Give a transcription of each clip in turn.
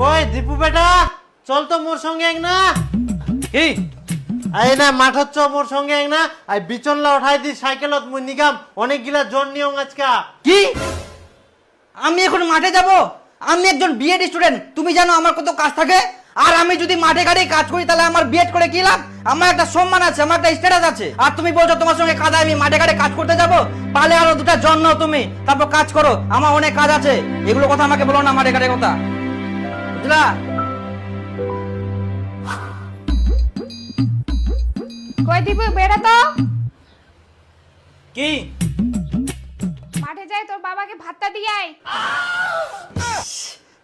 কই দীপু বেটা চল তো মোর সঙ্গে এক না কি এই না মাঠত চ মোর সঙ্গে এক না আই বিচনলা উঠাই দি সাইকেলত মুই নিগাম অনেকগুলা জন নিয়ম আজকা কি আমি এখন মাঠে যাব? আমি একজন বিএড স্টুডেন্ট, তুমি জানো আমার কত কাজ থাকে। আর আমি যদি মাঠে ঘাটে কাজ করি তাহলে আমার বিএড করে কি লাভ? আমার একটা সম্মান আছে, আমার একটা স্ট্যাটাস আছে। আর তুমি বলছো তোমার সঙ্গে কাদায় আমি মাঠে ঘাটে কাজ করতে যাব? পালে আরো দুটা জন নাও তুমি, তারপর কাজ করো। আমার অনেক কাজ আছে, এগুলো কথা আমাকে বলো না মাঠে ঘাটে কথা, বুঝলা? কই দীপু বেড়া তো কি মাঠে যাই তোর বাবাকে ভাতটা দিয়ে আয়।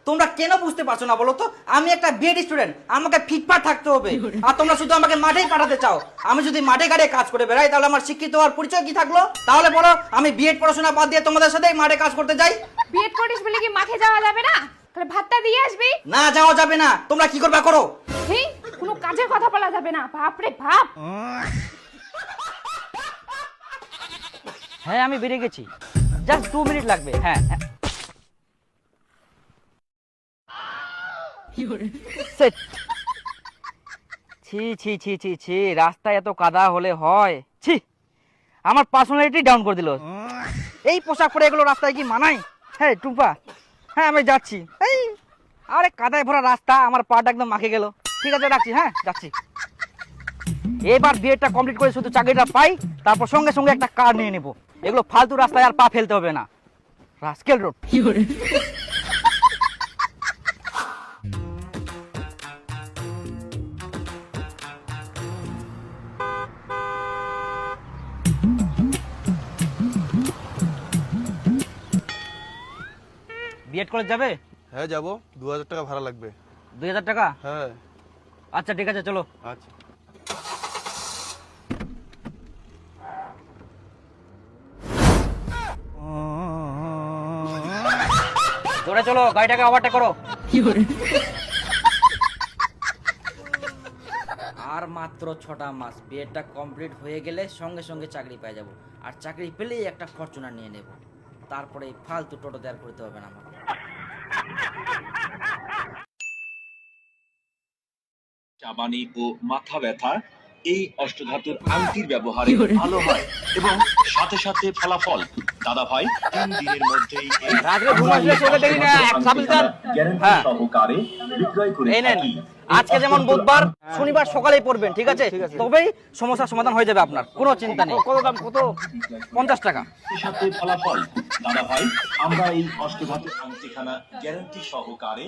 তোমরা কেন বুঝতে পারছো না বলো তো? আমি একটা বিএড স্টুডেন্ট, আমাকে ফিটফাট থাকতে হবে। আর তোমরা শুধু আমাকে মাঠেই পাঠাতে চাও। আমি যদি মাঠে ঘাটে কাজ করে বেড়াই তাহলে আমার শিক্ষিত হওয়ার পরিচয় কি থাকলো? তাহলে বলো আমি বিএড পড়াশোনা বাদ দিয়ে তোমাদের সাথে মাঠে কাজ করতে যাই? বিয়েট করিস বলে কি মাঠে যাওয়া যাবে না? তাহলে ভাতটা দিয়ে আসবি। না, যাওয়া যাবে না। তোমরা কি করবা করো। হেই, কোনো কাজের কথা বলা যাবে না। বাপ রে বাপ। হ্যাঁ আমি বেরিয়ে গেছি, জাস্ট 2 মিনিট লাগবে। হ্যাঁ সেট। ছি ছি ছি ছি ছি, রাস্তায় এত কাদা হলে হয়? ছি, আমার পার্সোনালিটি ডাউন করে দিল। এই পোশাক পরে এগুলো রাস্তায় কি মানায়? হ্যাঁ টুম্পা, হ্যাঁ আমি যাচ্ছি। এই আরে কাদায় ভরা রাস্তা, আমার পাটা একদম মাখে গেল। ঠিক আছে রাখছি, হ্যাঁ যাচ্ছি। এবার বিয়েটা কমপ্লিট করে শুধু চাকরিটা পাই, তারপর সঙ্গে সঙ্গে একটা কার নিয়ে নেব। এগুলো ফালতু রাস্তায় আর পা ফেলতে হবে না। Rascal road. বিএড কলেজ যাবে? হ্যাঁ যাবো, 2000 টাকা ভাড়া লাগবে। 2000 টাকা? হ্যাঁ আচ্ছা ঠিক আছে, চলো। আচ্ছা। জোরে চলো, গাড়িটাকে ওভারটেক করো। আর মাত্র 6টা মাস, বিএডটা কমপ্লিট হয়ে গেলে সঙ্গে সঙ্গে চাকরি পেয়ে যাব। আর চাকরি পেলেই একটা ফরচুনার নিয়ে নেব। তারপরে এই ফালতু টোটো দেয়ার করতে হবে না আমাকে। চাবানি ও মাথা ব্যথা এই অষ্টধাতুর আংটির ব্যবহারে ভালো হয় এবং সাথে সাথে ফলাফল। দাদা ভাই 3 দিনের মধ্যেই রাত্রে ঘুম আসলে সেটা দেরি না, এক সাবিল দান। হ্যাঁ সহকারে বিক্রয় করে এই নেন। থাকি। আজকে যেমন বুধবার, শনিবার সকালেই পড়বেন, ঠিক আছে? তবেই সমস্যার সমাধান হয়ে যাবে আপনার, কোনো চিন্তা নেই। কত দাম? কত? 50 টাকা। সাথে ফলাফল। দাদা ভাই আমরা এই অষ্টধাতুর আংটিখানা গ্যারান্টি সহকারে